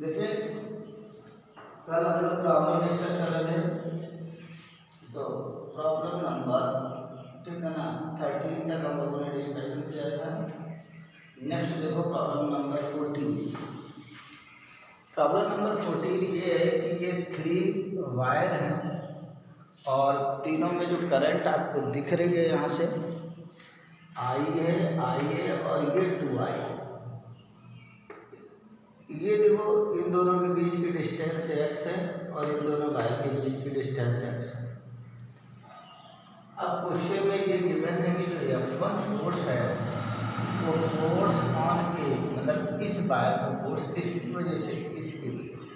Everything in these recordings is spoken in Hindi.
देखिए कल हम लोग प्रॉब्लम डिस्कस कर रहे थे, तो प्रॉब्लम नंबर ठीक है ना 13 तक हम लोगों ने डिस्कशन किया था। नेक्स्ट देखो प्रॉब्लम नंबर 14। प्रॉब्लम नंबर 14 ये है कि ये 3 वायर हैं और तीनों में जो करंट आपको दिख रही है यहाँ से आई है और ये 2I। ये देखो इन दोनों के बीच की डिस्टेंस x है और इन दोनों वायर के बीच की डिस्टेंस x है। अब क्वेश्चन में ये गिवन है कि जो F1 फोर्स है वो फोर्स ऑन ए, मतलब इस वायर पर फोर्स किसकी वजह से, इसकी वजह से,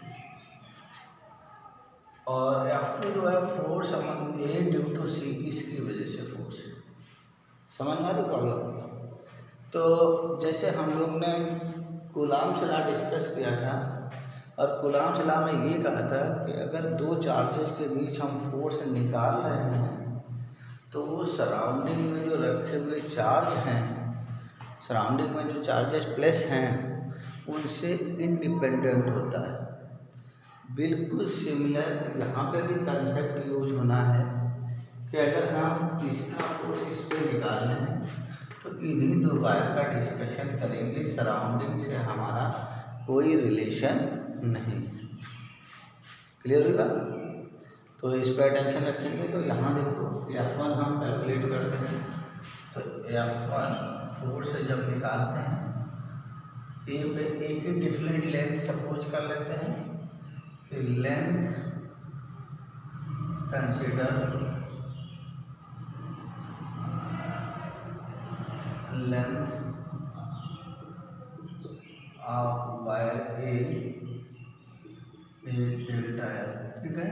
और F2 जो है force on A due to C, इसकी वजह से फोर्स। समझ में आ रही प्रॉब्लम? तो जैसे हम लोग ने कूलाम्स लॉ डिस्कस किया था और कूलाम्स लॉ में ये कहा था कि अगर दो चार्जेस के बीच हम फोर्स निकाल रहे हैं तो वो सराउंडिंग में जो रखे हुए चार्ज हैं, सराउंडिंग में जो चार्जेस प्लेस हैं उनसे इंडिपेंडेंट होता है। बिल्कुल सिमिलर यहाँ पे भी कंसेप्ट यूज होना है कि अगर हम इसका फोर्स इस पर निकालना है तो इन्हीं दो वायर का डिस्कशन करेंगे, सराउंडिंग से हमारा कोई रिलेशन नहीं। क्लियर हुई बात? तो इस पर अटेंशन रखेंगे। तो यहाँ देखो F1 हम कैलकुलेट करते हैं, तो F1 फोर्स से जब निकालते हैं ए पे एक ही डिफरेंट लेंथ सपोज कर लेते हैं कि length consider length of wire a delta L, ठीक है।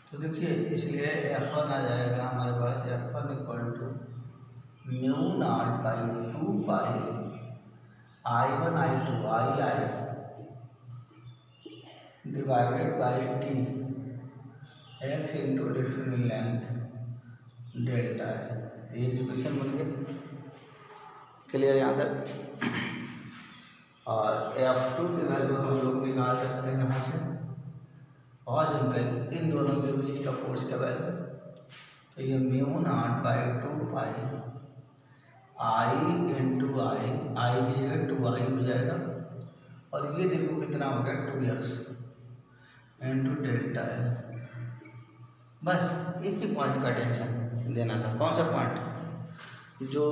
तो देखिए इसलिए F1 आ जाएगा हमारे पास F1 equal to mu naught by 2 pi I1 I2 I divided by T X into different length delta L. ये इक्वेशन बन गई। क्लियर यहाँ तक? और F2 की वैल्यू हम लोग निकाल सकते हैं यहाँ से, बहुत सिंपल, इन दोनों के बीच का फोर्स का वैल्यू। तो ये mu naught by 2 pi I into I की जगह 2I हो जाएगा और ये देखो कितना हो गया 2x इंटू डेल्टा एल। बस एक ही पॉइंट का टेंशन देना था। कौन सा पॉइंट? जो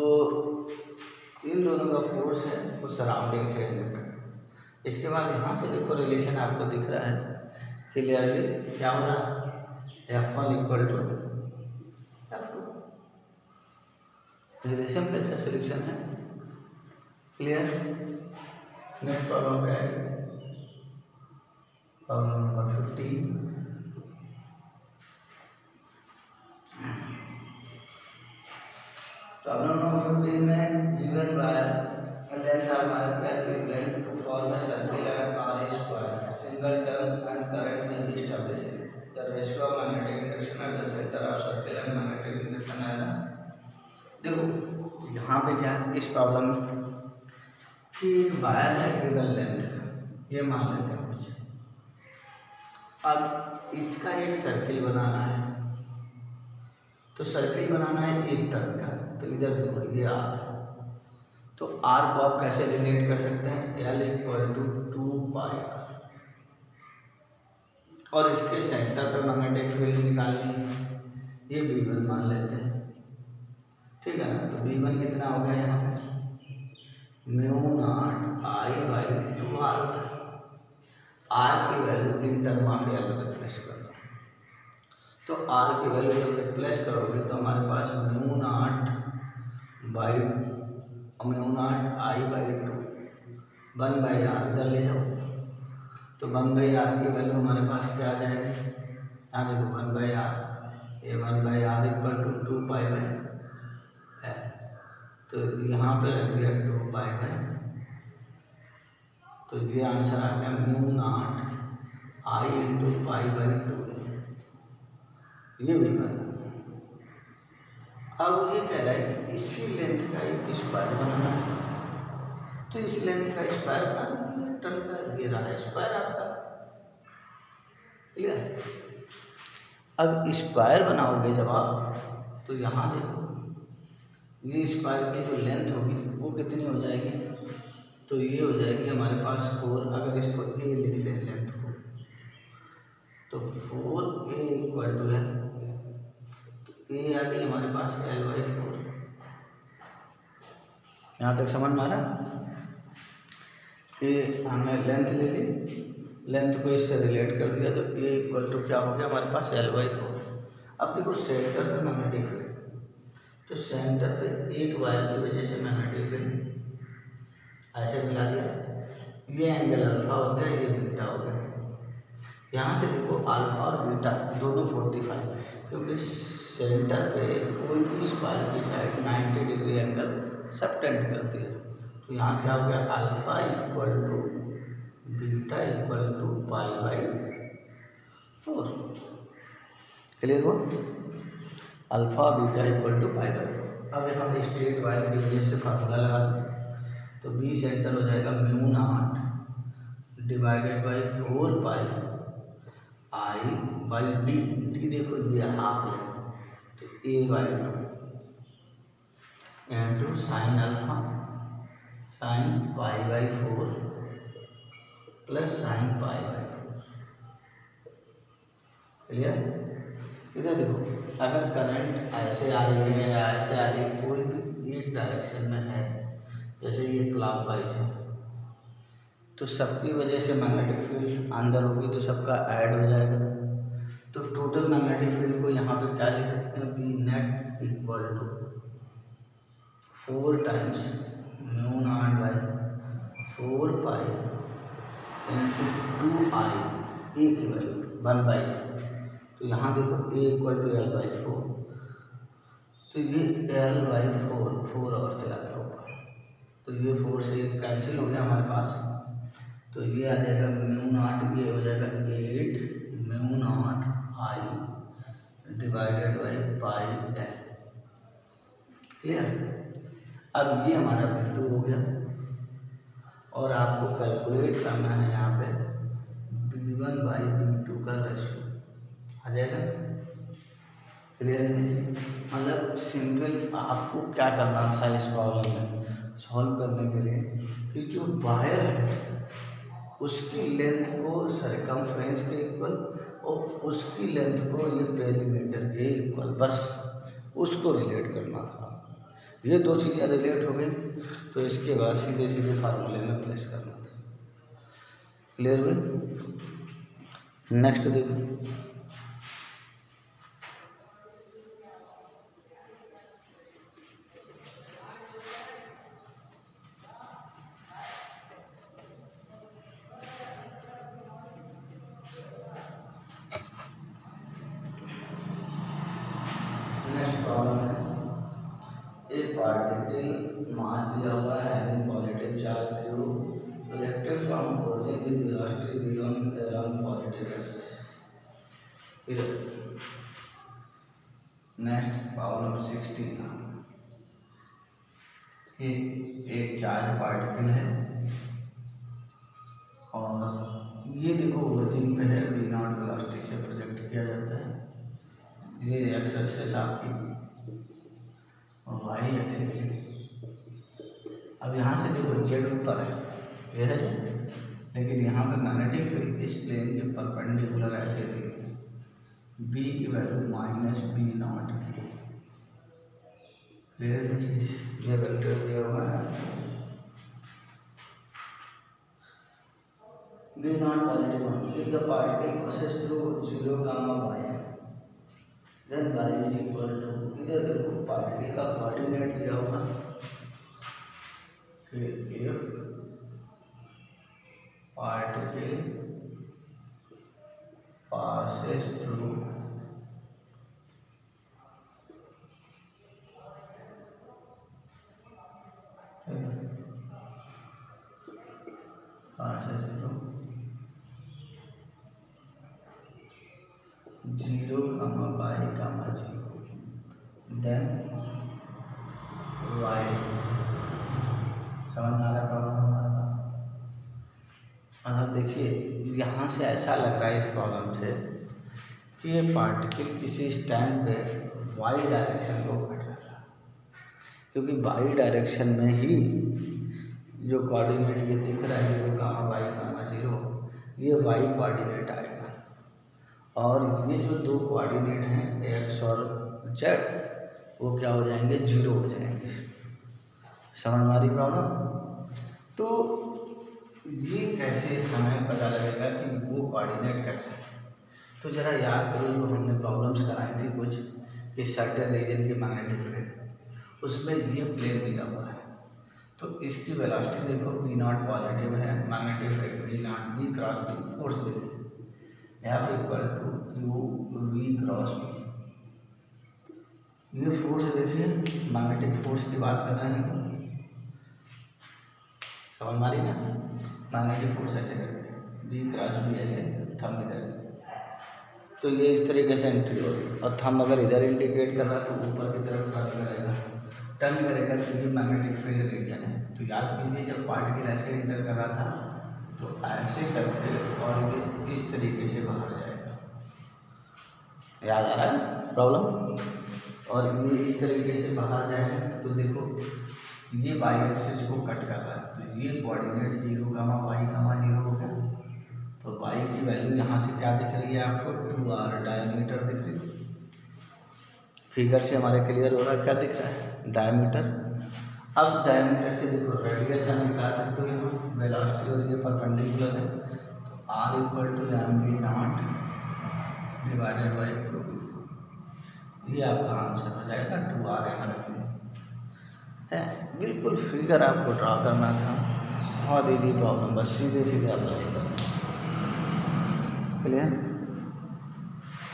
इन दोनों का फोर्स है वो सराउंडिंग से इंडिपेंडेंट। इसके बाद यहाँ से देखो रिलेशन आपको दिख रहा है क्लियरली, क्या हो रहा है, F1 equal to F2। Relation कैसा सोल्यूशन है? क्लियर? नेक्स्ट प्रॉब्लम पे आएगी, प्रॉब्लम नंबर 15। प्रॉब्लम नंबर 15 में given wire length of wire parallel to form a circle and r square single turn and current may be established. The ratio of magnetic induction at the center of circle and magnetic induction है। देखो यहाँ पे क्या है इस प्रॉब्लम में कि वायर है गिवन लेंथ का, ये मान लेते हैं कुछ। अब इसका एक सर्किल बनाना है, तो सर्किल बनाना है एक टर्न का। तो इधर देखो ये आर है, तो आर को आप कैसे रिलेट कर सकते हैं, L equal to 2 pi R. और इसके सेंटर पर मैग्नेटिक फील्ड निकालनी है, ये V1 मान लेते हैं, ठीक है ना। तो V1 कितना हो गया यहाँ पे, mu naught I by 2 R होता है। आर की value in term of L replace कर दो, तो आर की वैल्यू जब रिप्लेस करोगे तो हमारे पास mu naught I by 2 1 by R इधर ले जाओ, तो 1 बाई आर की वैल्यू हमारे पास क्या आ जाएगी, यहाँ देखो 1 बाई आर, ये 1 by R equal to 2 pi by है, तो यहाँ पे रख दिया 2 पाई बाई, तो ये आंसर आ गया mu naught I into pi by 2। ये भी करना। अब ये कह रहा है कि इसी लेंथ का एक स्क्वायर बनाना है, तो इस लेंथ का स्क्वायर बना दीजिए वेक्टर का, ये रहा स्क्वायर आपका। क्लियर। अब स्क्वायर बनाओगे जब आप, तो यहाँ देखो ये स्क्वायर की जो लेंथ होगी वो कितनी हो जाएगी, तो ये हो जाएगी हमारे पास 4। अगर इसको ए लिख लें लेंथ को, तो 4a इक्वल टू है, तो ए आ गई हमारे पास L/4। यहाँ तक समझ में आ रहा कि हमने लेंथ ले ली, लेंथ को इससे रिलेट कर दिया, तो ए इक्वल टू क्या हो गया हमारे पास L/4। अब देखो सेंटर पे मैग्नेटिक फील्ड, तो सेंटर पे एक वायर की वजह से मैग्नेटिक फील्ड ऐसे मिला दिया, ये एंगल अल्फा हो गया, ये बीटा हो गया। यहाँ से देखो अल्फा और बीटा दोनों 45, क्योंकि सेंटर पे कोई भी स्क्वायर की साइड 90 डिग्री एंगल सबटेंड करती है। तो यहाँ क्या हो गया, alpha equal to beta equal to π/4। Clear हुआ, अल्फा बीटा इक्वल टू π/4। अब हम स्ट्रेट वायर की वजह से फार्मूला लगा दें, तो बी सेंटर हो जाएगा μ0 डिवाइडेड बाई 4π I/d। डी देखो ये हाफ है, तो a/2 into sine alpha sine π/4 plus sine π/4। Clear. इधर देखो, अगर करंट ऐसे आ रही है या ऐसे आ रही है, कोई भी एक डायरेक्शन में है, जैसे ये क्लॉकवाइज है, तो सबकी वजह से मैग्नेटिक फील्ड अंदर होगी, तो सबका ऐड हो जाएगा। तो टोटल मैग्नेटिक फील्ड को यहाँ पे क्या लिख सकते हैं, B net equal to 4 times μ0/4π into 2I, A की वैल्यू 1/, तो यहाँ देखो a इक्वल टू L/4, तो ये L/4 4 और चला गया ऊपर, तो ये 4 से कैंसिल हो गया हमारे पास, तो ये आ जाएगा μ0, ये हो जाएगा 8 μ0I divided by π/L। Clear. अब ये हमारा V2 हो गया, और आपको कैलकुलेट करना है यहाँ पे V1/V2 का रेशियो आ जाएगा। क्लियर है। मतलब सिंपल आपको क्या करना था इस प्रॉब्लम में सॉल्व करने के लिए, कि जो वायर है उसकी लेंथ को सरकमफ्रेंस के इक्वल और उसकी लेंथ को ये पेरीमीटर के इक्वल, बस उसको रिलेट करना था। ये दो चीज़ें रिलेट हो गई, तो इसके बाद सीधे सीधे फार्मूले में प्लेस करना था। क्लियर हुई। नेक्स्ट देखो, पार्टिकल मास दिया हुआ है having positive charge q projected from origin with velocity belong around positive axis. इधर नेक्स्ट प्रॉब्लम 16, एक चार्ज पार्टिकल है और ये देखो ओरिजिन पे है, v0 वेलोसिटी से प्रोजेक्ट किया जाता है। ये एक्स एक्सिस आपकी और वाई एक्सिस। अब यहाँ से देखो जेड ऊपर है, ये है, लेकिन यहाँ पे मैग्नेटिक फील्ड इस प्लेन के परपेंडिकुलर ऐसे दी, बी की वैल्यू -b0 की। ये वेक्टर दिया हुआ है, b0 positive 1। If the particle passes through 0, y, then y is equal to, इधर देखो पार्टिकल का कोऑर्डिनेट दिया हुआ कि if particle passes through passes through 0, y, 0, then y। समझ में आ रहा है प्रॉब्लम। देखिए यहाँ से ऐसा लग रहा है इस प्रॉब्लम से कि ये पार्टिकल किसी स्टैंड पे वाई डायरेक्शन को कट कर रहा है, क्योंकि वाई डायरेक्शन में ही जो कोऑर्डिनेट ये दिख रहा है 0, y, 0, ये वाई कोऑर्डिनेट आएगा, और ये जो दो कोऑर्डिनेट हैं x और z वो क्या हो जाएंगे, 0 हो जाएंगे। समझ में आ रही प्रॉब्लम? तो ये कैसे हमें पता लगेगा कि वो कोऑर्डिनेट कैसे है? तो ज़रा याद करो जो हमने प्रॉब्लम्स कराई थी कुछ, कि सर्टेन रीजन के मैग्नेटिक फील्ड, उसमें ये प्लेन दिया हुआ है, तो इसकी वेलोसिटी देखो v0 पॉजिटिव है, magnetic field v0, v cross v force देखिए F equal to Q v cross v। ये फोर्स देखिए मैग्नेटिक फोर्स की बात कर रहे हैं, समझ में आ रही ना? मैग्नेटिक फोर्स ऐसे करके v क्रॉस v ऐसे थंब इधर, तो ये इस तरीके से एंट्री हो रही है, और थंब अगर इधर इंडिकेट कर रहा है तो ऊपर की तरफ टर्न करेगा तो ये मैग्नेटिक फील्ड रीजन है। तो याद कीजिए जब पार्टिकल ऐसे इंटर कर रहा था तो ऐसे करके और ये इस तरीके से बाहर जाएगा, याद आ रहा है प्रॉब्लम? और ये इस तरीके से बाहर जाएगा तो देखो ये वाई एक्सिस को कट कर रहा है, तो ये कोऑर्डिनेट 0, y, 0 हो गया, तो y की वैल्यू यहाँ से क्या दिख रही है आपको, 2r डायमीटर दिख रही है। फिगर से हमारे क्लियर हो रहा है क्या दिख रहा है, डायमीटर। अब डायमीटर से देखो रेडियस हम निकाल सकते हो, यहाँ वेलोसिटी और ये परपेंडिकुलर है, तो r equal to mv0 divided by 2, ये आपका आंसर हो जाएगा 2r यहाँ रखिए है। बिल्कुल फिगर आपको ड्रा करना था, बहुत ईजी प्रॉब्लम, बस सीधे सीधे अप्लाई करना। क्लियर?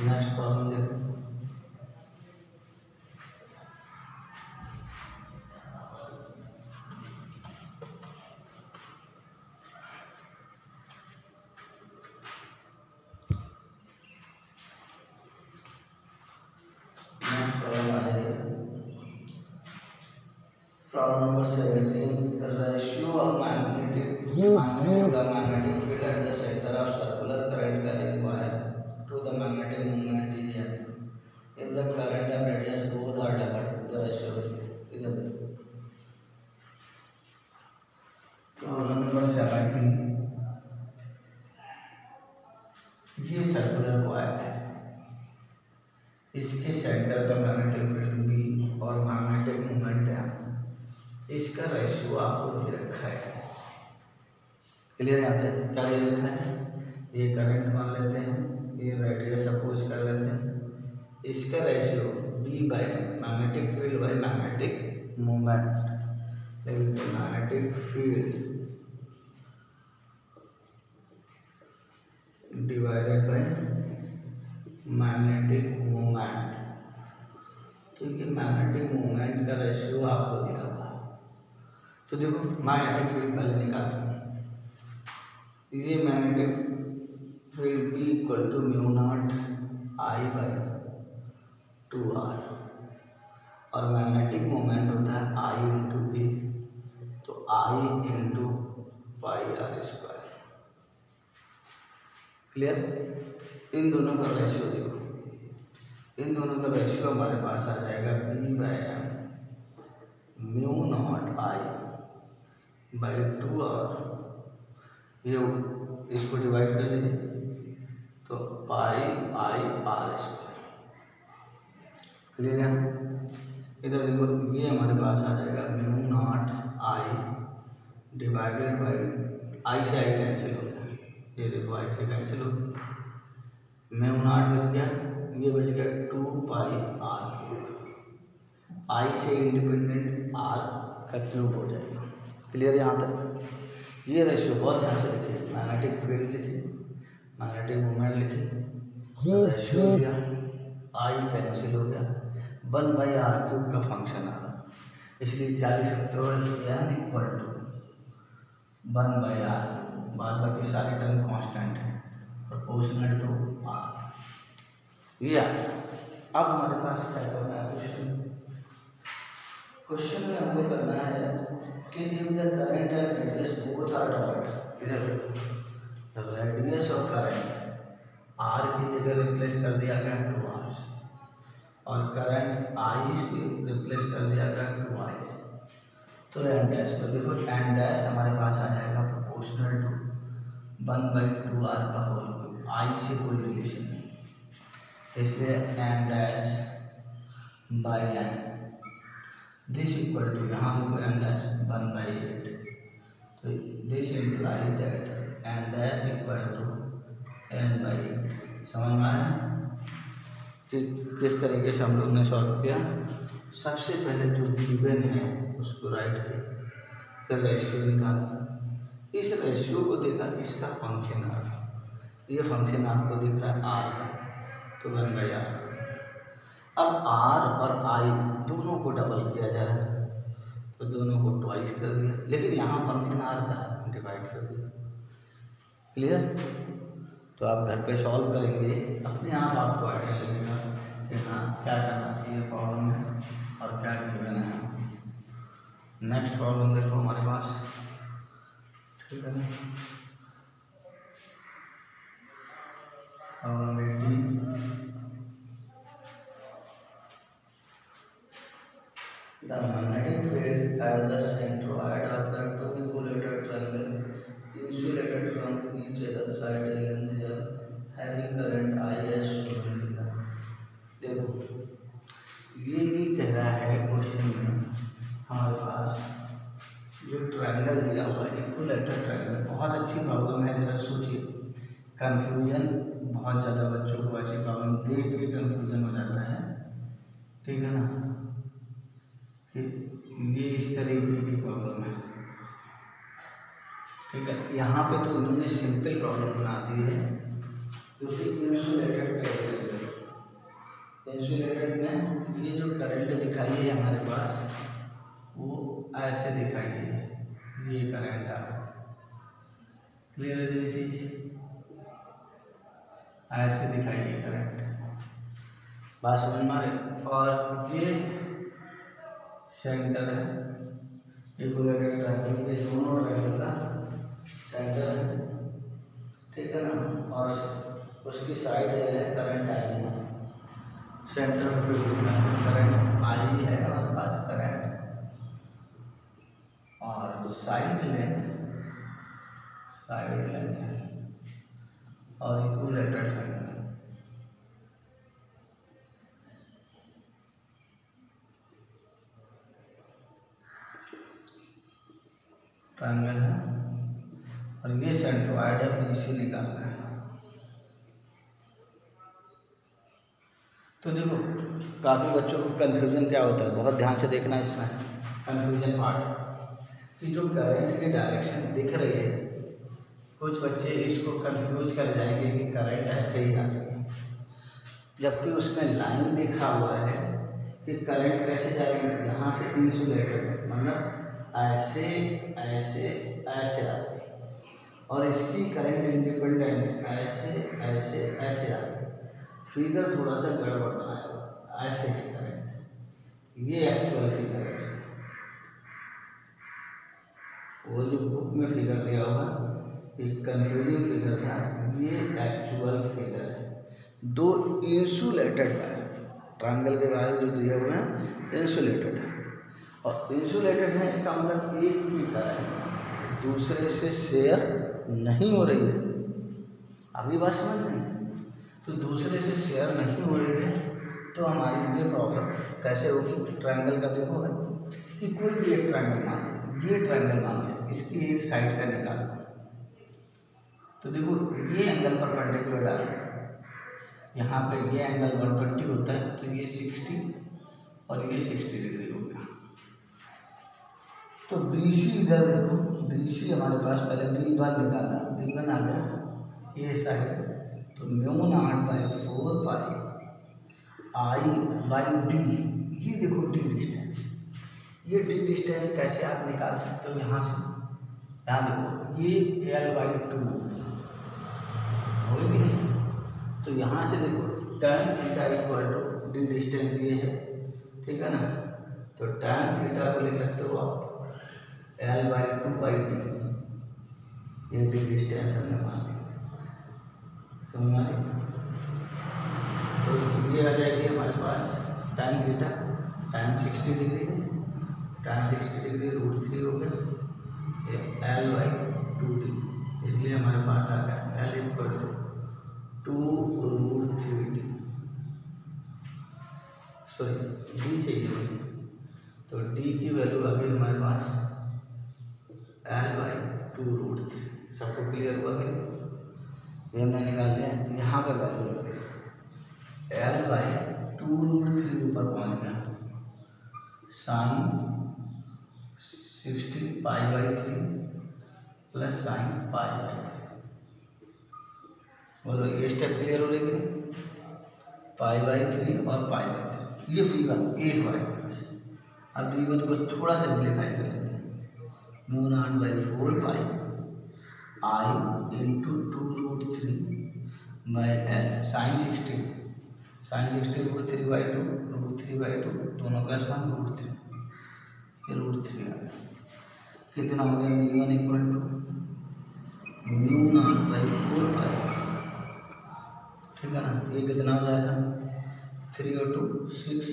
नेक्स्ट प्रॉब्लम देखो। Problem number 17. The ratio of magnetic field at the center of circular current carrying wire to the magnetic moment is n. If the current and radius both are double, the ratio is problem number 17. ये सर्कुलर कॉइल है, इसके सेंटर का मैग्नेटिक फील्ड बी और मैग्नेटिक मोमेंट है, इसका रेशियो आपको दे रखा है। क्लियर आता है क्या दे रखा है, ये करंट मान लेते हैं, ये रेडियस सपोज कर लेते हैं, इसका ratio B by magnetic field by magnetic moment, लेकिन magnetic field divided by magnetic moment, क्योंकि मैग्नेटिक मोमेंट का रेशियो आपको दिया हुआ है। तो देखो मैग्नेटिक फील्ड पहले निकालते हैं, ये magnetic field B equal to μ0 I by 2r, और मैग्नेटिक मोमेंट होता है I इंटू ए, तो I इंटू पाई आर स्क्वायर। क्लियर? इन दोनों का रेशियो देखो, इन दोनों का रेशियो हमारे पास आ जाएगा B by M μ0 I by 2r, ये इसको डिवाइड कर दीजिए तो pi I R square. Clear है? इधर देखो ये हमारे पास आ जाएगा μ0 I डिवाइडेड बाई आई से आई कैंसिल हो गया, ये देखो आई से कैंसिल हो गया, μ0 बच गया, ये बच गया 2 पाई आर क्यूब, आई से इंडिपेंडेंट आर का क्यूब हो जाएगा। क्लियर यहाँ तक? ये रेशियो बहुत ध्यान से लिखिए, मैग्नेटिक फील्ड लिखिए, मैग्नेटिक मोमेंट लिखिए, रेशियो लिया, आई कैंसिल हो गया, 1 बाई आर क्यूब का फंक्शन आ रहा, इसलिए क्या लिख सकते हो, n equal to 1 by R, बाद बाकी सारे टर्म कांस्टेंट है, प्रोपोर्शनल टू आर। ये अब हमारे पास क्या करना है, क्वेश्चन में हमें करना है कि if the current and radius both are double, इधर और करंट, आर की जगह रिप्लेस कर दिया गया 2R और करंट आई की रिप्लेस कर दिया गया 2I। तो एन डैश, तो देखो एन डैश हमारे पास आ जाएगा प्रोपोर्शनल टू 1/2R का होल क्यूब। आई से कोई रिलेशन नहीं, इसलिए N dash by N this equal to, यहाँ देखो एन डैश 1/8, तो this implies that N dash equal to n/8। समझ में आया कि किस तरीके से हम लोग ने सॉल्व किया। सबसे पहले जो गिवन है उसको राइट किया, फिर रेशियो निकाला, इस रेशियो को देखा, इसका फंक्शन आर, ये फंक्शन आपको दिख रहा है आर का, तो 1/r। अब आर और आई दोनों को डबल किया जा रहा है, तो दोनों को ट्वाइस कर दिया, लेकिन यहाँ फंक्शन आर का है, डिवाइड कर दिया। क्लियर? तो आप घर पे सॉल्व करेंगे, अपने आप आपको आइडिया लगेगा कि हाँ क्या करना चाहिए प्रॉब्लम में और क्या गिवन है। नेक्स्ट प्रॉब्लम देखो हमारे पास, ठीक है ना, problem 18। The magnetic field at the centroid of the two equilateral triangle insulated from each other side length here having current I as shown below। देखो ये कह रहा है क्वेश्चन में हमारे पास जो ट्रायंगल दिया हुआ है इक्विलेटरल ट्रायंगल, बहुत अच्छी प्रॉब्लम है। जरा सोचिए, कन्फ्यूजन बहुत ज़्यादा बच्चों को ऐसी प्रॉब्लम देख के कन्फ्यूजन हो जाता है, ठीक है ना, कि ये इस तरीके की प्रॉब्लम है, ठीक है। यहाँ पे तो उन्होंने सिंपल प्रॉब्लम बना दी है, क्योंकि इंसुलेटेड में ये जो करंट दिखाई है हमारे पास वो ऐसे दिखाई है, ये करंट आ रहा है। क्लियर है ये चीज, ऐसे दिखाई है करंट, बात समझ में आ रही। और ये सेंटर है, इक्विलेटरल ट्रायंगल के दोनों ट्रायंगल का सेंटर है, ठीक है ना, और उसकी साइड है करंट आई है, सेंटर में करंट आई है हमारे पास करंट, और साइड लेंथ है और इक्विलेटरल ट्रायंगल है और ये सेंट्रोइड है, BC निकालना है। तो देखो काफ़ी बच्चों को कन्फ्यूजन क्या होता है, बहुत ध्यान से देखना इसमें कन्फ्यूजन पार्ट, कि जो करंट की डायरेक्शन दिख रही है, कुछ बच्चे इसको कंफ्यूज कर जाएंगे कि करंट ऐसे ही आ रही है, जबकि उसमें लाइन लिखा हुआ है कि करंट कैसे जा रही है, यहाँ से इंसुलेटेड है, मतलब ऐसे ऐसे ऐसे आ रही है, और इसकी करंट इंडिपेंडेंट ऐसे ऐसे ऐसे आ रही है। फिगर थोड़ा सा गड़बड़ बनाया हुआ, ऐसे है करंट, ये एक्चुअल फिगर है इसका, वो जो बुक में फिगर दिया हुआ एक कंफ्यूजिंग फिगर था, ये एक्चुअल फिगर है। दो इंसुलेटेड है, ट्रायंगल के बाहर जो दिए हुए हैं इंसुलेटेड है, और इंसुलेटेड है इसका मतलब एक की तरह दूसरे से शेयर नहीं हो रही है। अभी बात समझ में, तो दूसरे से शेयर नहीं हो रही है, तो हमारी ये प्रॉब्लम कैसे होगी। ट्रायंगल का देखो है कि कोई भी एक ट्रायंगल मान, ये ट्रायंगल मान लिया, इसकी एक साइड का निकालना, तो देखो ये एंगल परपेंडिकुलर डालें, यहाँ पे ये एंगल 120 होता है, तो ये 60 और ये 60 डिग्री हो गया। तो BC इधर देखो, BC हमारे पास पहले B1 निकाला, B1 आ गया ये साइड, तो μ0/4 पाई I/d, ये देखो d डिस्टेंस, ये d डिस्टेंस कैसे आप निकाल सकते हो, यहाँ से, यहाँ देखो ये L/2 होगी नहीं, तो यहाँ से देखो tan theta equal to d distance ये है, ठीक है ना, तो tan थीटा को लिख सकते हो आप L/2/d, ये d डिस्टेंस हमने मान लिया। समझ आ रही। तो ये आ जाएगी हमारे पास tan थीटा, tan 60 डिग्री है, tan 60 डिग्री √3 हो गया L/2D, इसलिए हमारे पास आ गया L = 2√3D। सॉरी D चाहिए मुझे, तो D की वैल्यू आ गई हमारे पास L/2√3। सबको क्लियर हुआ कि ये हमने निकाल लिया। यहाँ पे वैल्यू L/2√3 ऊपर पहुँच गया, sin 60 π/3 प्लस sin π/3। बोलो ये स्टेप क्लियर हो रही कि नहीं? π/3 और π/3 ये V1 एक बार के। अब V1 को थोड़ा सा सिंप्लीफाई कर लेते हैं। μ0/4 π I × 2√3/L sin 60 √3/2 √3/2 दोनों का सम √3, ये √3 आ गया। कितना हो गया? V1 = μ0/4 π, ठीक है ना। ये कितना हो जाएगा? 3 और 2 6,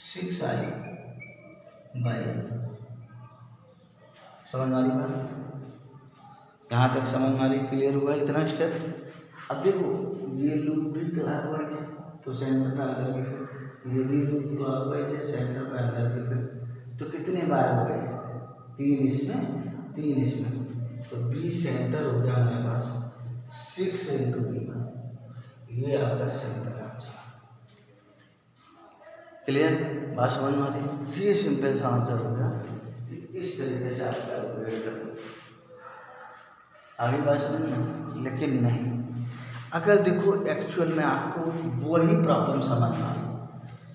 6I बाई। समझ में आ रही बात? यहाँ तक समझ में आ रही? क्लियर हुआ इतना स्टेप? अब देखो ये लूप भी क्लॉकवाइज है तो सेंटर पे अंदर की फिर, ये भी लूप क्लॉकवाइज है सेंटर पे अंदर की फिर, तो कितने बार हो गए? 3 इसमें 3 इसमें, तो बी सेंटर हो गया हमारे पास 6 × B1। ये आपका सिंपल आंसर। क्लियर? बात समझ में आ रही? ये सिंपल सा आंसर हो गया कि इस तरीके से आप कैलकुलेट करो। आगे बात समझ में? लेकिन नहीं, अगर देखो एक्चुअल में आपको वही प्रॉब्लम समझ में आई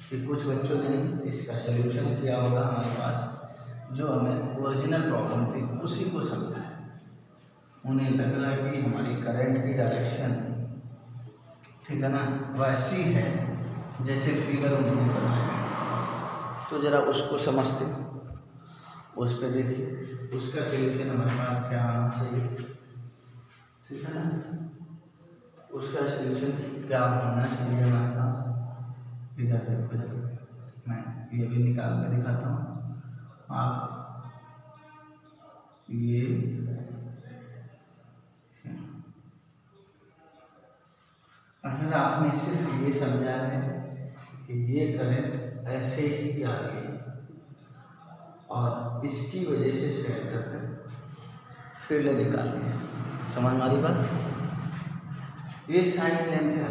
कि कुछ बच्चों ने इसका सलूशन किया होगा हमारे पास, जो हमें ओरिजिनल प्रॉब्लम थी उसी को समझा है। उन्हें लग रहा है कि हमारी करंट की डायरेक्शन, ठीक है ना, वैसी है जैसे फिगर उन्होंने बनाया है। तो ज़रा उसको समझते, उस पर देखिए, उसका सलूशन हमारे पास क्या आना चाहिए, ठीक है ना। उसका सलूशन क्या होना चाहिए हमारे पास? इधर देखो, इधर मैं ये भी निकाल के दिखाता हूँ। आप ये अगर आपने सिर्फ ये समझा है कि ये करंट ऐसे ही आ रही है और इसकी वजह से सेंटर पे फील्ड निकालनी है, समझ में आ रही बात? ये साइड लेंथ है,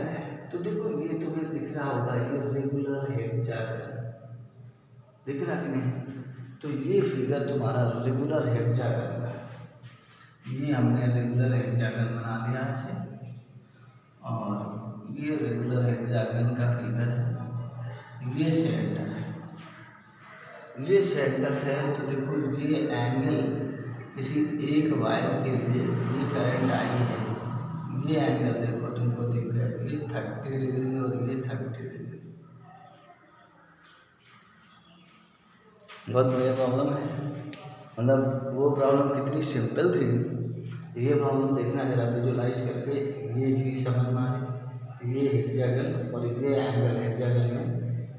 तो देखो ये तुम्हें दिख रहा होगा, ये रेगुलर हेक्सागन दिख रहा कि नहीं? तो ये फिगर तुम्हारा रेगुलर हेक्सागन का है। ये हमने रेगुलर हेक्सागन बना लिया है और ये रेगुलर हेक्सागन का फिगर है। ये सेंटर है, ये सेंटर है। तो देखो ये एंगल किसी एक वायर के लिए ये करंट आई है, ये एंगल देखो तुमको दिख गया, ये 30 डिग्री और ये 30 डिग्री। बहुत बढ़िया प्रॉब्लम है, मतलब वो प्रॉब्लम कितनी सिंपल थी। ये प्रॉब्लम देखना जरा विजुलाइज करके, ये चीज़ समझ में आए। ये हेक्सागन और ये एंगल हेक्सागन में,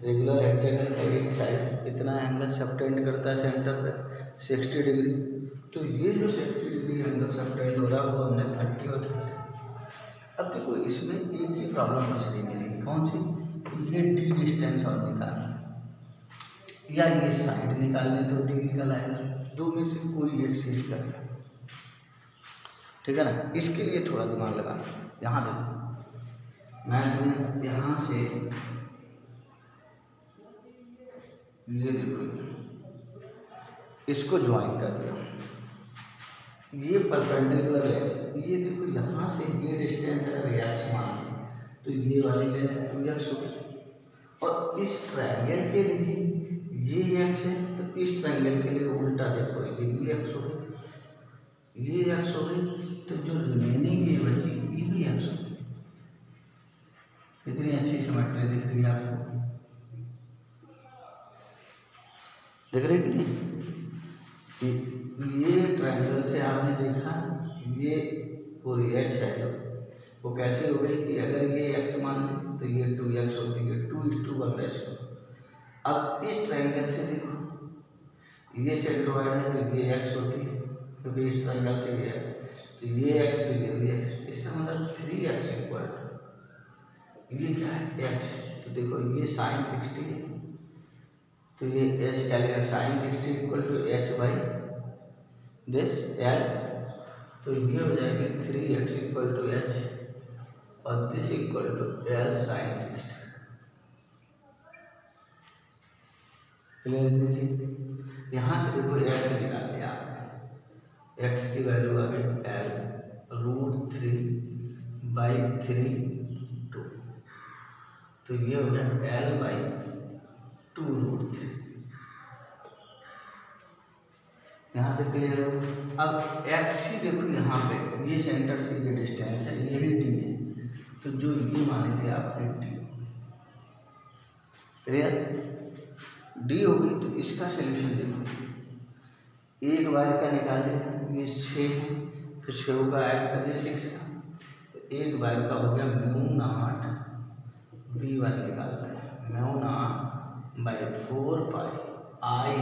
रेगुलर हेक्सागन का एक साइड कितना एंगल सबटेंड करता है सेंटर पे? 60 डिग्री। तो ये जो 60 डिग्री एंगल सबटेंड हो रहा है वो हमने 30 और 30। अब देखो इसमें एक ही प्रॉब्लम बच गई मेरी, कौन सी? ये डी डिस्टेंस और निकालना या ये साइड निकालने, तो डी निकल आएगा। दो में से कोई एक चीज करना, ठीक है ना। इसके लिए थोड़ा दिमाग लगाना। यहाँ देखो, मैं तुम्हें यहाँ से ये देखो इसको ज्वाइन कर दिया, ये परपेंडिकुलर एक्स, ये देखो यहाँ से ये डिस्टेंस अगर एक्स मान तो ये वाली लेंथ 2x होगी, और इस ट्रायंगल के लिए ये एक्स है तो इस ट्रायंगल के लिए उल्टा देखो, ये भी एक्स हो गई, ये एक्स हो गई, तो जो रिमेनिंग ये बची ये भी एक्स हो गई। कितनी अच्छी सिमेट्री दिख रही है आपको, दिख रही कि नहीं? कि ये ट्रायंगल से आपने देखा ये पूरी एच है, वो कैसे हो गई कि अगर ये x मान लें तो ये 2x होती है, 2:1 रेशो। अब इस ट्रायंगल से देखो, ये सेंट्रोइड है तो ये x होती है, क्योंकि इस ट्रायंगल से ये है तो ये x तो ये भी x, इसका मतलब 3x इक्वल ये क्या है h। तो देखो ये साइन 60 है तो ये h क्या लिखा, sine 60 equal to h by this l, तो ये हो जाएगी 3x इक्वल टू h और this equal to l sine 60। Clear दीजिए। यहाँ से देखो x निकाल लिया आपने, x की वैल्यू आ गई l√3/3 तो ये हो गया l/2√3। यहाँ पे क्लियर हो। अब x ही देखो यहाँ पे ये सेंटर से ये डिस्टेंस है, यही d है, तो जो ये मानी थी आपने d, क्लियर, d होगी। तो इसका सलूशन देखो, एक बार का निकाले, ये 6 है तो 6 का ऐड कर दिया 6 का, तो एक बार का हो गया μ0 v1 निकालते हैं, μ0/4 पाई आई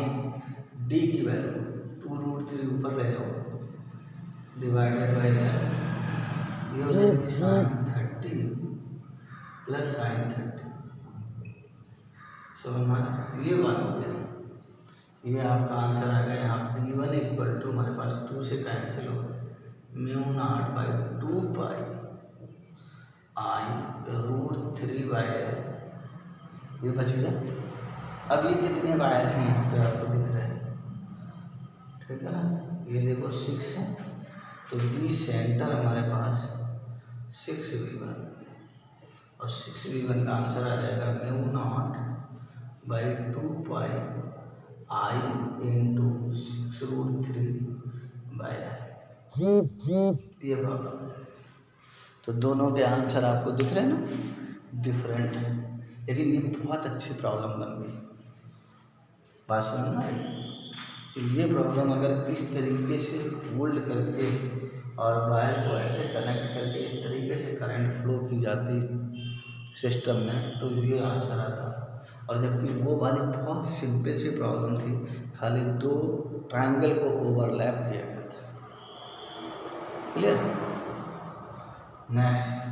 d की वैल्यू 2√3 ऊपर ले जाओ डिवाइडेड बाई ये हो जाएगी साइन 30 प्लस साइन 30। समझ ये बात हो गया, ये आपका आंसर आ गया। यहाँ v1 इक्वल टू हमारे पास 2 से कैंसिल हो गया, μ0/2 पाई I√3/L, ये बच गया। अब ये कितने वायर हैं यहाँ पे आपको दिख रहे हैं, ठीक है ना, ये देखो 6 है तो बी सेंटर हमारे पास 6v1 और 6v1 का आंसर आ जाएगा μ0/2 पाई I इंटू 6√3/L। ये प्रॉब्लम है। तो दोनों के आंसर आपको दिख रहे हैं ना, डिफरेंट है, लेकिन ये बहुत अच्छी प्रॉब्लम बन गई। बात समझना है, तो ये प्रॉब्लम अगर इस तरीके से होल्ड करके और वायर को ऐसे कनेक्ट करके इस तरीके से करंट फ्लो की जाती सिस्टम में तो ये आंसर आता। और जबकि वो वाली बहुत सिंपल सी प्रॉब्लम थी, खाली 2 ट्रायंगल को ओवरलैप किया गया था। क्लियर। नेक्स्ट,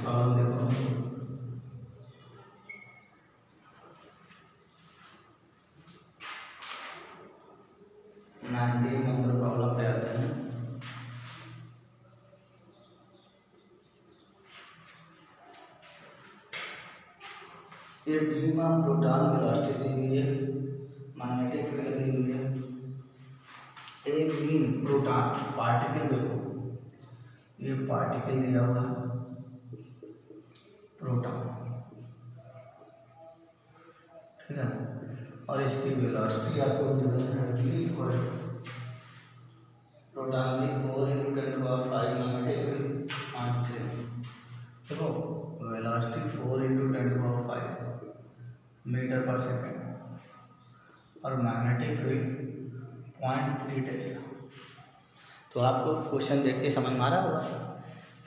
प्रॉब्लम देखो, 19 नंबर प्रॉब्लम पे आते हैं। ये बीम ऑफ प्रोटॉन वेलोसिटी दी हुई है, मैग्नेटिक फील्ड दी हुई है। एक बीम प्रोटॉन पार्टिकल देखो, ये पार्टिकल दिया हुआ है प्रोटॉन, ठीक है, और इसकी वेलोसिटी आपको गिवन है v इक्वल प्रोटॉन की 4×10⁵ मैग्नेटिक फील्ड 0.3। देखो वेलोसिटी 4×10⁵ मीटर पर सेकेंड और मैग्नेटिक फील्ड 0.3 टेस्ला। तो आपको क्वेश्चन देख के समझ में आ रहा होगा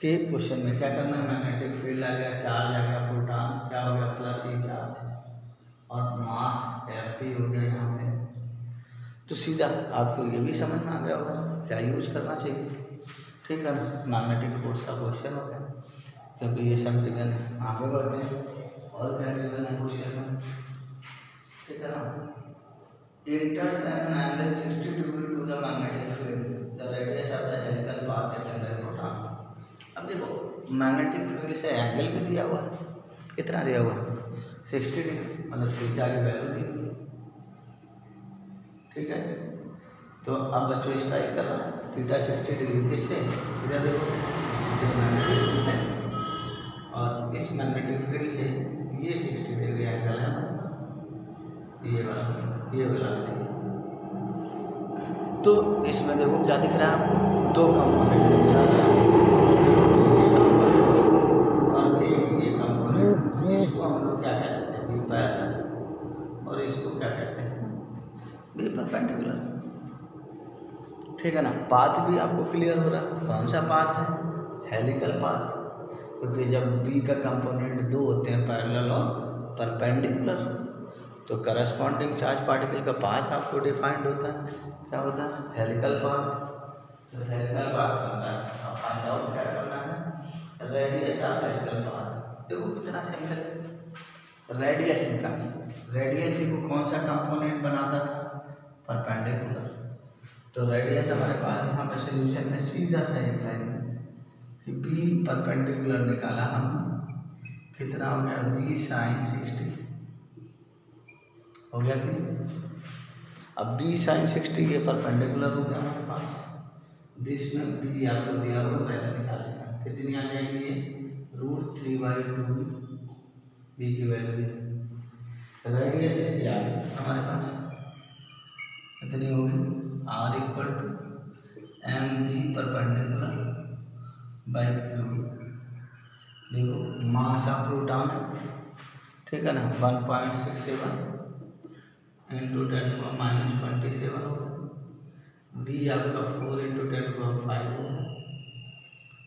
कि क्वेश्चन में क्या करना है। मैग्नेटिक फील्ड आ गया, चार्ज आ गया, प्रोटॉन क्या हो गया प्लस ई चार्ज, और मास एफपी हो गया यहाँ पे। तो सीधा आपको ये भी समझ में आ गया होगा क्या यूज करना चाहिए, ठीक है ना। मैग्नेटिक फोर्स का क्वेश्चन हो गया, क्योंकि ये सब गिवन है। आगे बढ़ते हैं और क्या गिवन है क्वेश्चन में, ठीक है ना। Enters an angle 60 degree to the magnetic field. The radius of the helical path taken by proton. अब देखो मैग्नेटिक फील्ड से एंगल भी दिया हुआ है, कितना दिया हुआ है 60 डिग्री, मतलब थीटा की वैल्यू दी हुई है, ठीक है। तो अब बच्चों स्ट्राइक कर रहा है थीटा 60 डिग्री किससे, इधर देखो ये मैग्नेटिक फील्ड है और इस मैग्नेटिक फील्ड से ये 60 डिग्री एंगल है हमारे पास, ये वाला, ये वेलोसिटी। तो इसमें देखो क्या दिख रहा है आपको, दो कंपोनेंट दिख रहा है और एक ये कंपोनेंट, इसको हम लोग क्या कहते थे, बी पैरेलल, और इसको क्या कहते हैं, बी परपेंडिकुलर। ठीक है ना। पाथ भी आपको क्लियर हो रहा है, कौन सा पाथ है, हेलिकल पाथ, क्योंकि जब बी का कंपोनेंट दो होते हैं पैरेलल और परपेंडिकुलर, तो करस्पॉन्डिंग चार्ज पार्टिकल का पाथ आपको डिफाइंड होता है, क्या होता है, हेलिकल पाथ। तो हेलिकल पाथ होता है, अब फाइंड आउट क्या करना है, रेडियस ऑफ हेलिकल पाथ। देखो कितना सिंपल है, रेडियस निकालना। रेडियस देखो कौन सा कंपोनेंट बनाता था, परपेंडिकुलर, तो रेडियस हमारे पास यहाँ पे सोल्यूशन में सीधा सा एक लाइन है कि बी परपेंडिकुलर निकाला हमने, कितना हो गया, बी साइन 60 हो गया कि नहीं। अब बी साइन 60 ये परपेंडिकुलर हो गया हमारे पास, जिसमें बी आपको दिया हुआ वैल्यू निकालेगा, कितनी आ जाएगी ये, √3/2 बी की वैल्यू। रेडियस इसकी आ गई हमारे पास, कितनी होगी, R = mb perpendicular by Q. देखो मास ऑफ प्रोटॉन है, ठीक है ना, 1.67 × 10⁻27 हो गया। बी आपका 4 × 10⁵ हो गया।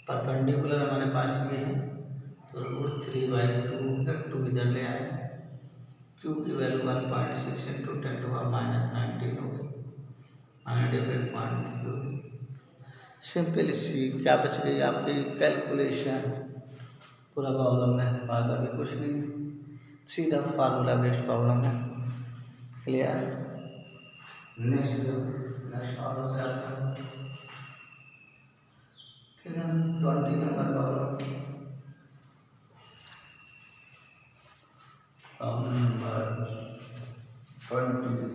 परपेंडिकुलर हमारे पास ये है, तो √3/2 2 इधर ले आए, क्यू की वैल्यू 1.6 × 10⁻19 हो गई, -8.3 हो गई। सिंपल सी क्या बच गई आपकी कैलकुलेशन, पूरा प्रॉब्लम में बाद अभी कुछ नहीं, सीधा फार्मूला बेस्ड प्रॉब्लम है। क्लियर। नेक्स्ट प्रॉब्लम पे आता हूँ, ठीक है, 20 number problem. Problem number 20।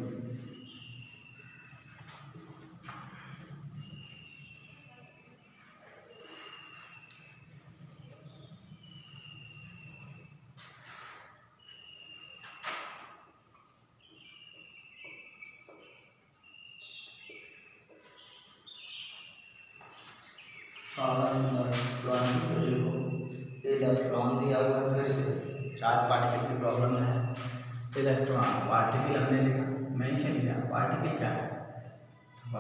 Electron दिया हुआ है, फिर से चार्ज पार्टिकल की प्रॉब्लम है। इलेक्ट्रॉन पार्टिकल हमने लिखा, मेंशन किया पार्टिकल क्या है, तो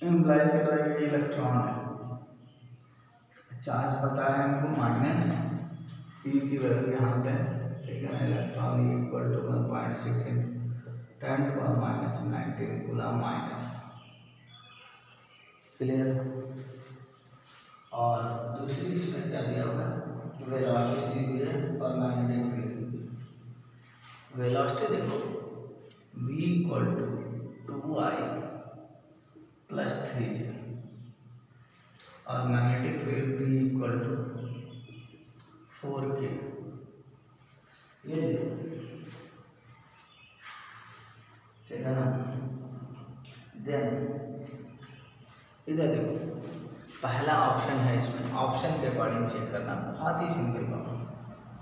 इम्प्लाइज कर रहा है कि इलेक्ट्रॉन है। चार्ज पता है हमको -e की वैल्यू यहाँ पे, ठीक है ना, इलेक्ट्रॉन = 1.6 × 10⁻19 कूलम माइनस। क्लियर। और दूसरी इसमें क्या दिया हुआ है, वेलोसिटी दी हुई है और मैग्नेटिक फील्ड। वेलोसिटी देखो v = 2I + 3j, और मैग्नेटिक फील्ड B = 4K। ये देखो, ठीक है ना। देन इधर देखो, पहला ऑप्शन है, इसमें ऑप्शन के अकॉर्डिंग चेक करना, बहुत ही सिंपल प्रॉब्लम।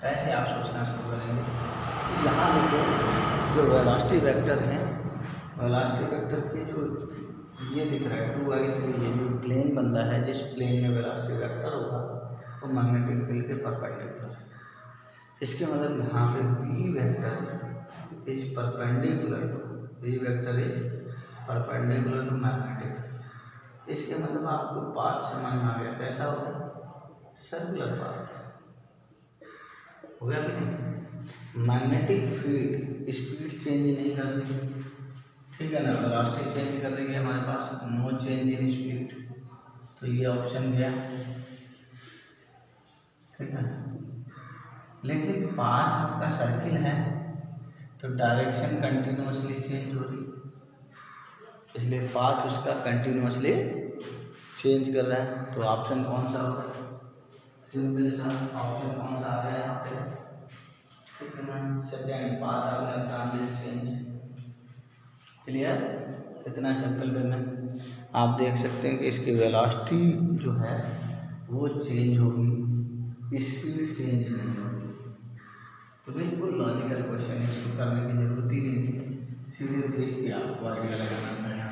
कैसे आप सोचना शुरू करेंगे, यहाँ देखो जो वेलोसिटी वेक्टर है, वेलोसिटी वेक्टर के जो ये दिख रहा है 2I3, ये जो प्लेन बन रहा है, जिस प्लेन में वेलोसिटी वेक्टर होगा वो मैग्नेटिक फील्ड के परपेंडिकुलर है। इसके मतलब यहाँ पे B vector is perpendicular to, B vector is perpendicular to magnetic. इसके मतलब आपको पाथ समझ में आ गया, कैसा होगा, सर्कुलर पाथ हो गया कि नहीं। मैग्नेटिक फील्ड स्पीड चेंज नहीं कर रही, ठीक है ना, वेलोसिटी चेंज कर रही है हमारे पास, नो चेंज इन स्पीड, तो ये ऑप्शन गया, ठीक है। लेकिन पाथ आपका सर्किल है, तो डायरेक्शन कंटिन्यूसली चेंज हो रही, इसलिए पाथ उसका कंटिन्यूसली चेंज कर रहा है, तो ऑप्शन कौन सा होगा, सिंपल सा ऑप्शन कौन सा आ गया यहाँ पे, ठीक है ना, second, path of electron will change. Clear. इतना सिंपल वे में आप देख सकते हैं कि इसकी वेलोसिटी जो है वो चेंज होगी, स्पीड चेंज नहीं होगी। तो बिल्कुल लॉजिकल क्वेश्चन, इसको करने की जरूरत ही नहीं थी, सीधे देख के आपको आइडिया लगाना था यहाँ।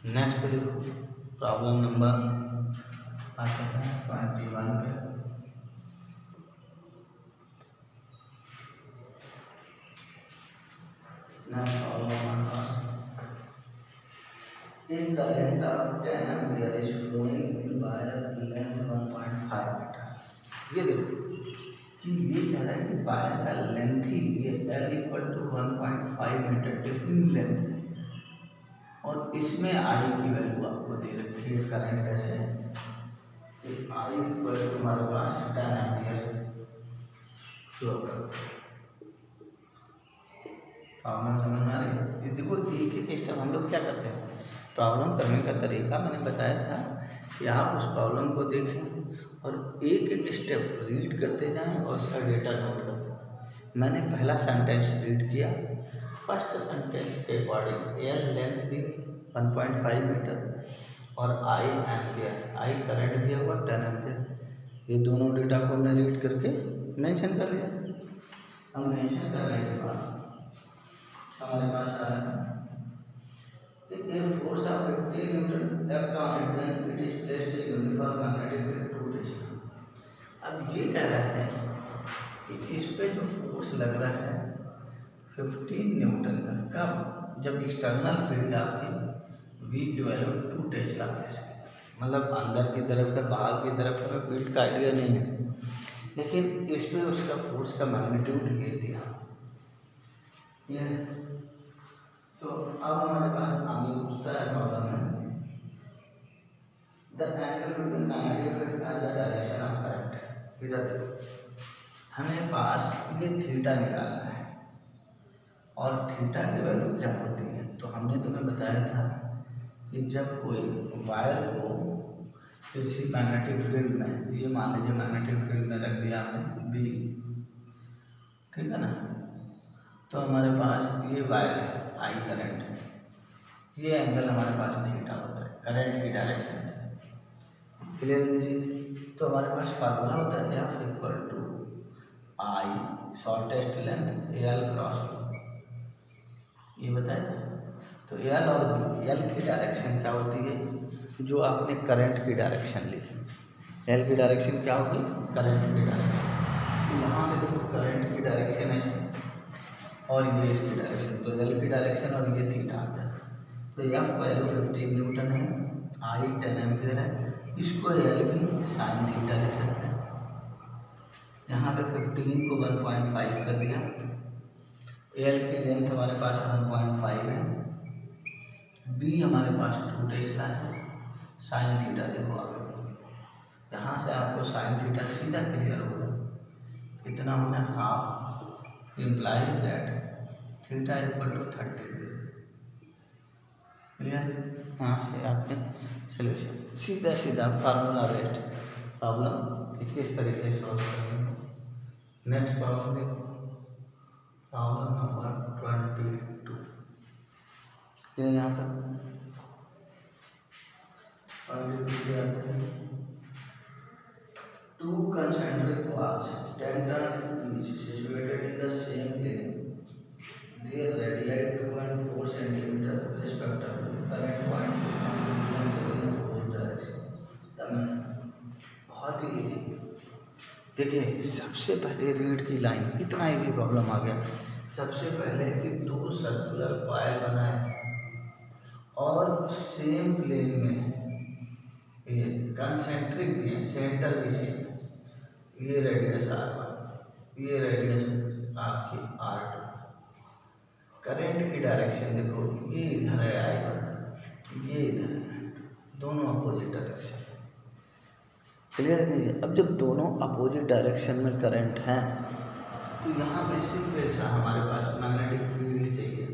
नेक्स्ट देखो प्रॉब्लम नंबर आते हैं 21 पे। नेक्स्ट प्रॉब्लम एक current of 10 ampere is flowing in wire length 1.5 metre. ये देखो कि ये कह रहा है कि वायर का लेंथ ही ये L equal to 1.5 metre different length है और इसमें I की वैल्यू आपको दे रखी है करंट ऐसे कि I इक्वल टू हमारे पास 10 एम्पीयर फ्लो कर। प्रॉब्लम समझ में आ रही है? देखो एक एक स्टेप हम लोग क्या करते हैं, प्रॉब्लम करने का तरीका मैंने बताया था कि आप उस प्रॉब्लम को देखें और एक एक स्टेप रीड करते जाएं और उसका डेटा नोट करते जाएं। मैंने पहला सेंटेंस रीड किया, फर्स्ट सेंटेंस के अकॉर्डिंग एल लेंथ दी 1.5 मीटर और आई एम्पियर, आई करंट दिया हुआ 10 एम्पियर। ये दोनों डेटा को हमने रीड करके मेंशन कर लिया। हम मेंशन करने के बाद हमारे पास आ रहा है a force of 50 Newton act on it when it is placed in uniform magnetic field 2 Tesla। अब ये कह रहा है कि इस पे जो फोर्स लग रहा है 15 न्यूटन का, कब? जब एक्सटर्नल फील्ड आपकी V की वैल्यू 2 टेस्ला प्लेस की, मतलब अंदर की तरफ है बाहर की तरफ है, फील्ड का आइडिया नहीं है, लेकिन इसमें उसका फोर्स का मैग्नीट्यूड ये दिया। तो अब हमारे पास आगे पूछता है प्रॉब्लम में the angle between magnetic field and the direction of current. इधर देखो हमें पास ये थीटा निकालना है और थीटा की वैल्यू क्या होती है, तो हमने तुम्हें बताया था कि जब कोई वायर को किसी मैग्नेटिक फील्ड में, ये मान लीजिए मैग्नेटिक फील्ड में रख दिया हमने बी, ठीक है ना, तो हमारे पास ये वायर है आई करंट, ये एंगल हमारे पास थीटा होता है करंट की डायरेक्शन से। क्लियर है जी? तो हमारे पास फार्मूला होता है F equal to I shortest length L cross B, ये बताया था। तो एल और बी, एल की डायरेक्शन क्या होती है, जो आपने करंट की डायरेक्शन ली, एल की डायरेक्शन क्या होगी, करंट की डायरेक्शन। यहाँ से देखो करंट की डायरेक्शन ऐसे और ये इसकी डायरेक्शन, तो एल की डायरेक्शन और ये थीटा आ गया। तो एफ वैल्यू 15 न्यूटन है, आई 10 एम्पियर है, इसको एल की साइन थीटा लिख सकते हैं। यहाँ पे 15 को 1.5 कर दिया, एल की लेंथ हमारे पास 1.5 है, बी हमारे पास 2 टेस्ला है, साइन थीटा देखो आगे, यहाँ से आपको साइन थीटा सीधा क्लियर होगा, कितना होगा half, implies that theta equal to 30 degree. Clear? यहाँ से आपके सोल्यूशन सीधा सीधा फार्मूला बेस्ड प्रॉब्लम कि किस तरीके से सॉल्व करेंगे। नेक्स्ट प्रॉब्लम देखो, प्रॉब्लम नंबर 22। ये यहाँ पर 22 आते हैं, two concentric balls 10 turns each situated in the same plane, their radii 2.4 centimeter respectively, current 0.2 ampere in opposite direction। बहुत ही इजी, देखिए सबसे पहले रीड की लाइन, इतना इजी प्रॉब्लम आ गया। सबसे पहले कि दो सर्कुलर कॉइल बनाए और सेम प्लेन में, ये कंसेंट्रिक भी है, सेंटर भी सेम, ये रेडियस R1, ये रेडियस आपकी R2। करंट की डायरेक्शन देखो, ये इधर है I1, ये इधर है, दोनों अपोजिट डायरेक्शन। क्लियर है नहीं? अब जब दोनों अपोजिट डायरेक्शन में करंट हैं तो यहाँ पे सिंपल सा हमारे पास मैग्नेटिक फील्ड चाहिए,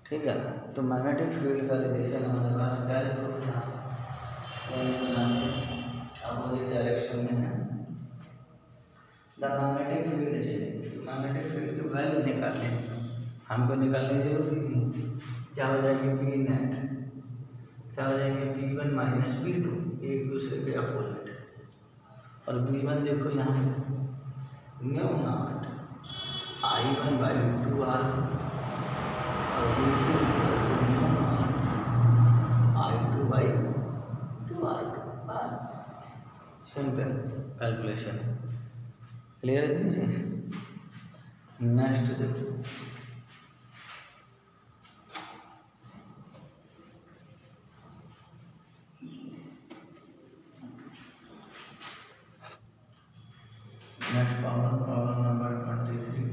ठीक है ना। तो मैग्नेटिक फील्ड का रिलेशन हमारे पास क्या लिखोगे, अपोजिट डायरेक्शन में है, द मैग्नेटिक फील्ड चाहिए, मैग्नेटिक फील्ड की वैल्यू निकालनी, हमको निकालने की जरूरत ही नहीं। क्या हो जाएगी बी नेट, क्या हो जाएगी B1 माइनस B2, एक दूसरे के अपोजिट, और B1 देखो यहाँ म्यू नॉट I1/2R और B2 mu naught simple calculation है। क्लियर है चीज। नेक्स्ट देखो, next problem number 23।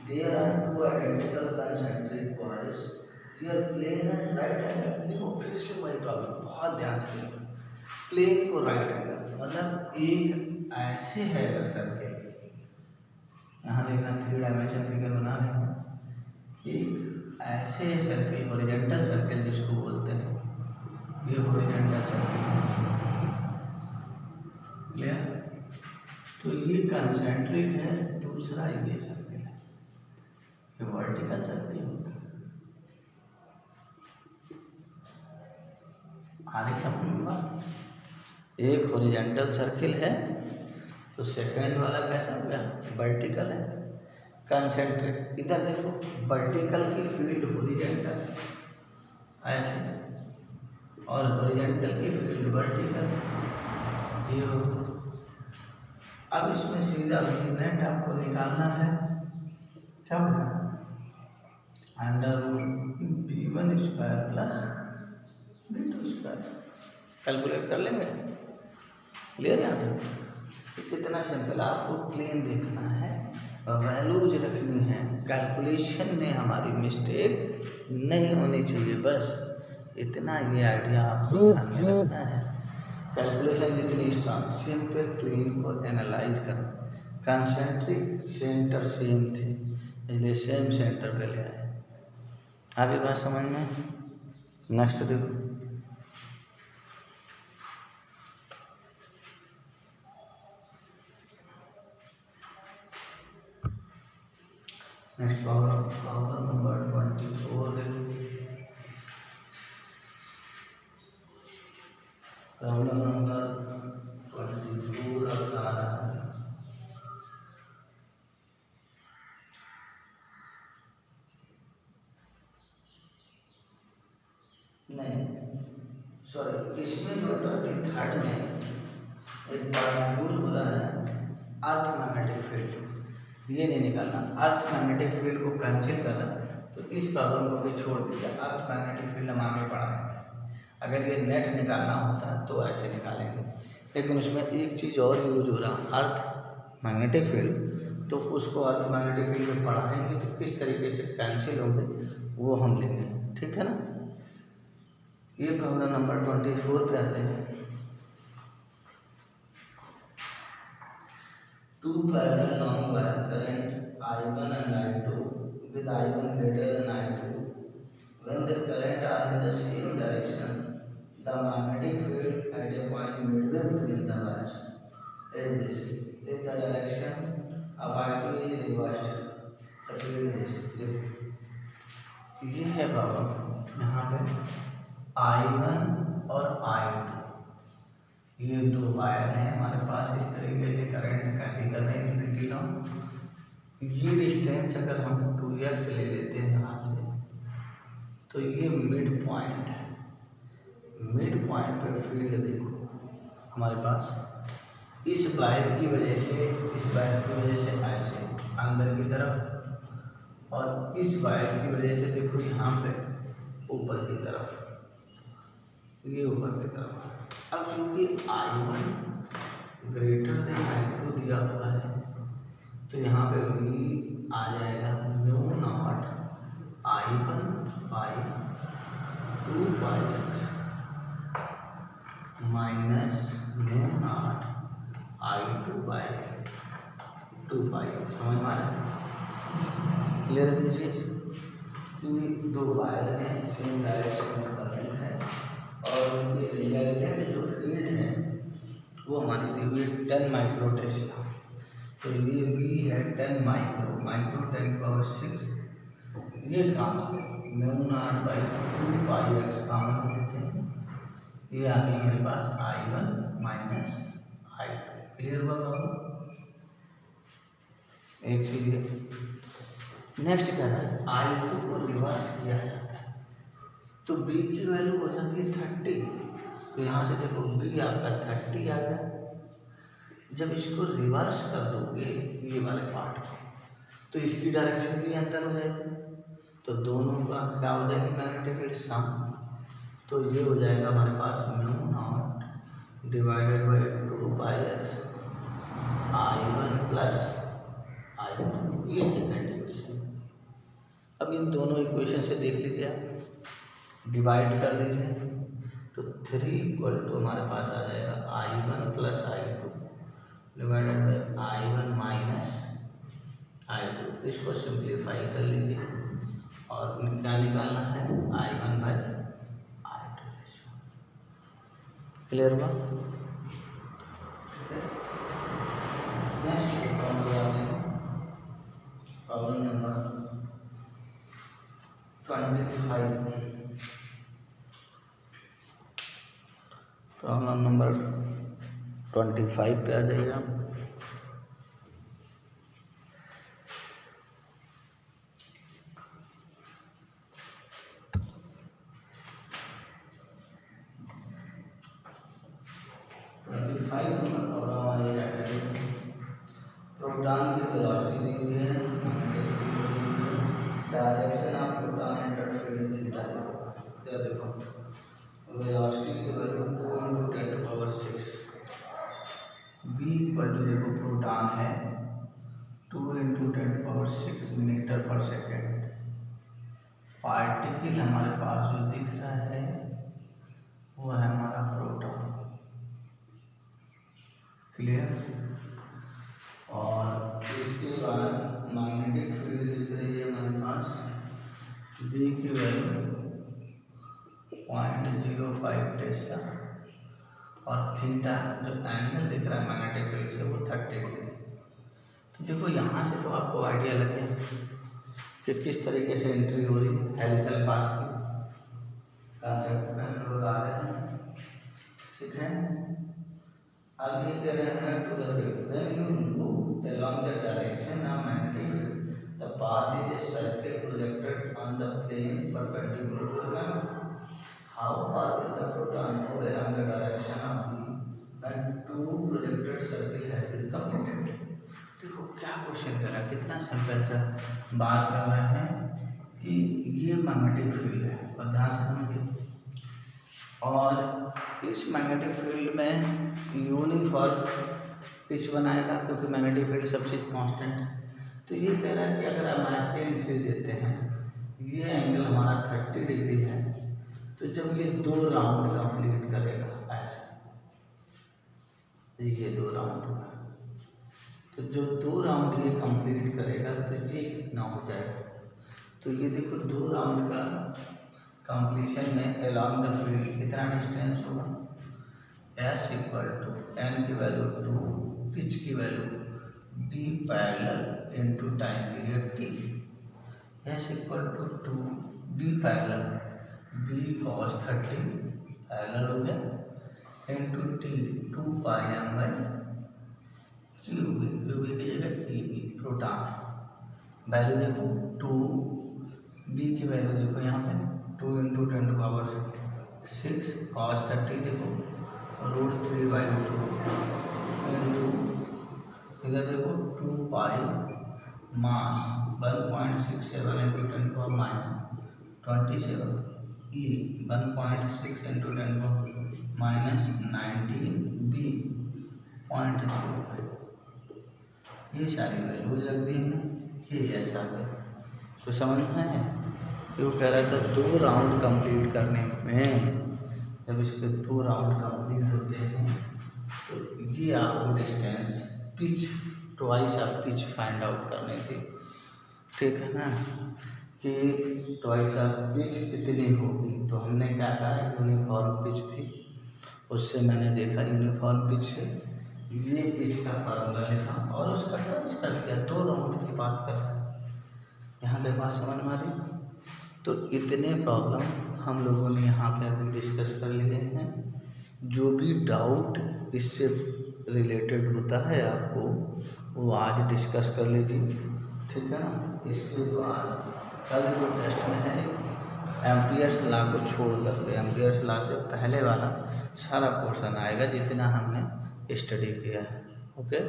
There are two identical concentric coils. Your plane at right angle. देखो फिर से वही प्रॉब्लम, बहुत ध्यान से देखो। प्लेन को राइट एंगल मतलब एक ऐसे है अगर सर्कल, यहाँ देखना 3 डायमेंशन फिगर बना रहे हैं। एक ऐसे सर्कल, हॉरिजॉन्टल सर्कल जिसको बोलते हैं, ये हॉरिजॉन्टल सर्कल। क्लियर। तो ये कंसेंट्रिक है, दूसरा ये सर्कल है, ये वर्टिकल सर्कल होता है। आगे समझूंगा। एक हॉरिजॉन्टल सर्कल है तो सेकंड वाला कैसा हो गया, वर्टिकल है। कंसेंट्रिक, इधर देखो वर्टिकल की फील्ड हॉरिजॉन्टल ऐसे, और हॉरिजॉन्टल की फील्ड वर्टिकल, ये हो। अब इसमें सीधा नेट आपको निकालना है, क्या होगा, √V1² प्लस V2²। कैलकुलेट कर लेंगे। क्लियर है। तो कितना सिंपल, आपको प्लेन देखना है, वैल्यूज रखनी है, कैलकुलेशन में हमारी मिस्टेक नहीं होनी चाहिए, बस इतना ये आइडिया आपको ध्यान में रखना है। कैलकुलेशन जितनी स्ट्रांग, सिंपल प्लेन को एनालाइज करना। कंसेंट्रिक सेंटर सेम थे इसलिए सेम सेंटर पे ले आए। अभी बात समझ में। नेक्स्ट देखो, नेक्स्ट प्रॉब्लम नंबर 24 देखो। प्रॉब्लम नंबर 24 बता रहा है, नहीं सॉरी, इसमें जो 23rd में एक मॉड्यूल हो रहा है अर्थ मैग्नेटिक फील्ड, ये नहीं निकालना। अर्थ मैग्नेटिक फील्ड को कैंसिल करना, तो इस प्रॉब्लम को भी छोड़ दीजिए। अर्थ मैग्नेटिक फील्ड हम आगे पढ़ाएंगे। अगर ये नेट निकालना होता तो ऐसे निकालेंगे, लेकिन उसमें एक चीज़ और यूज हो रहा, अर्थ मैग्नेटिक फील्ड, तो उसको अर्थ मैग्नेटिक फील्ड में पढ़ाएंगे तो किस तरीके से कैंसिल होंगे वो हम लेंगे, ठीक है ना। ये प्रॉब्लम नंबर 24 पे आते हैं। 2 parallel non-wire current I1 and I2 with I1 greater than I2. When the current are in the same direction, the magnetic field at a point midway between the wires is this. If the direction of I2 is reversed, the field is this. ये है प्रॉब्लम। यहाँ पे I1 और I2, ये दो वायर हैं हमारे पास, इस तरीके से करंट कैरी कर रहे हैं इन्फिनिटी लॉन्ग। ये डिस्टेंस अगर हम 2x ले लेते हैं यहाँ से, तो ये मिड पॉइंट है। मिड पॉइंट पे फील्ड देखो हमारे पास, इस वायर की वजह से, इस वायर की वजह से ऐसे अंदर की तरफ, और इस वायर की वजह से देखो यहाँ पे ऊपर की तरफ, ये ऊपर की तरफ। अब क्योंकि I1 ग्रेटर देन I2 दिया हुआ है, तो यहाँ पे V आ जाएगा μ0 I1 by 2πx minus μ0 I2 by 2πx। समझ में आ रहा है। क्लियर है चीज। क्योंकि दो वायर हैं, सेम डायरेक्शन में करंट है, और उनकी रिजल्टेंट जो फील्ड है वो हमारी दी हुई है 10 माइक्रो टेस्ला। तो ये भी है 10 माइक्रो, 10⁻⁶। ये काम μ0 बाई 2πx कॉमन लेते हैं, ये आ गई मेरे पास I1 माइनस I2। क्लियर हुआ बाबू। एक चीज नेक्स्ट क्या था, I2 को रिवर्स किया जाता है तो B की वैल्यू हो जाती है 30। तो यहाँ से देखो B आपका 30 आ गया। जब इसको रिवर्स कर दोगे ये वाले पार्ट को तो इसकी डायरेक्शन भी अंदर हो जाएगी, तो दोनों का क्या हो जाएगी मैग्नेटिक फील्ड सम। तो ये हो जाएगा हमारे पास mu naught divided by 2 πs I1 plus I2। ये सेकेंड इक्वेशन। अब इन दोनों इक्वेशन से देख लीजिए आप, डिवाइड कर लीजिए तो 3 इक्वल टू हमारे पास आ जाएगा I1 plus I2 divided by I1 minus I2। इसको सिंप्लीफाई कर लीजिए और क्या निकालना है I1 by I2 ratio. Clear हुआ? Next problem number 25। Problem number 25 पे आ जाइएगा। प्रोटॉन की वेलोसिटी दी हुई है, direction of proton interference theta दिया। देखो वेलोसिटी की वैल्यू 2 × 10⁶। v इक्वल टू देखो प्रोटॉन है 2 × 10⁶ मीटर पर सेकेंड। पार्टिकल हमारे पास जो दिख रहा है वो है हमारा प्रोटॉन। क्लियर? और इसके बाद मैग्नेटिक फील्ड दिख रही है हमारे पास, बी की वैल्यू 0.05 टेस्ला और थीटा जो एंगल दिख रहा है मैग्नेटिक फील्ड से वो 30 डिग्री। तो देखो यहाँ से तो आपको आइडिया लग गया कि किस तरीके से एंट्री हो रही है हेलिकल पाथ की। कॉन्सेप्ट में हम लोग आ रहे हैं, ठीक है। अब ये कह रहे हैं to the field when you move along the direction of magnetic field the path is a circle projected on the plane perpendicular to the magnet. How far will the proton move along the direction of B when two projected circle have been completed? देखो क्या क्वेश्चन कर रहा है, कितना सिंपल सा बात कर रहे हैं कि ये मैग्नेटिक फील्ड है और ध्यान से समझिए, और इस मैग्नेटिक फील्ड में यूनिफॉर्म पिच बनाएगा क्योंकि मैग्नेटिक फील्ड सब चीज़ कांस्टेंट है। तो ये कह रहा है कि अगर हम ऐसे एंट्री देते हैं, ये एंगल हमारा 30 डिग्री है, तो जब ये 2 राउंड कंप्लीट करेगा ऐसे, ये 2 राउंड होगा, तो जो 2 राउंड ये कंप्लीट करेगा तो ये कितना हो जाएगा। तो ये देखो 2 राउंड का कंप्लीशन में अलॉन्ग द फील्ड कितना डिस्टेंस होगा, S इक्वल टू n की वैल्यू 2, पिच की value b parallel into time period t। S equal to 2 b parallel b cos 30 parallel हो गया इनटू t 2 πm/, क्यूबी की जगह e प्रोटॉन वैल्यू देखो 2, b की वैल्यू देखो यहाँ पे 2 × 10⁶ cos 30 देखो √3/2 इंटू इधर देखो 2 पाई मास 1.67 × 10⁻27 e 1.6 × 10⁻19 b 0.05। ये सारी वैल्यूज रख दी हमने, ये ऐसा है। तो समझ में है, वो कह रहा था 2 राउंड कंप्लीट करने में, जब इसके 2 राउंड कंप्लीट होते हैं तो ये आपको distance pitch twice of pitch find out करनी थी, ठीक है ना, कि ट्वाइस ऑफ पिच कितनी होगी। तो हमने क्या कहा, यूनिफॉर्म पिच थी, उससे मैंने देखा यूनिफॉर्म पिच से ये पिच का फार्मूला लिखा और उसका ट्वाइस कर लिया। 2 राउंड की बात कर रहे हैं, यहाँ तक बात समझ में आ रही। तो इतने प्रॉब्लम हम लोगों ने यहाँ पे अभी डिस्कस कर लिए हैं। जो भी डाउट इससे रिलेटेड होता है आपको वो आज डिस्कस कर लीजिए ठीक है ना। इसके बाद कल जो टेस्ट में है एम्पियर्स लॉ को छोड़ करके, एम्पियर्स लॉ से पहले वाला सारा पोर्शन आएगा जितना हमने स्टडी किया है। ओके।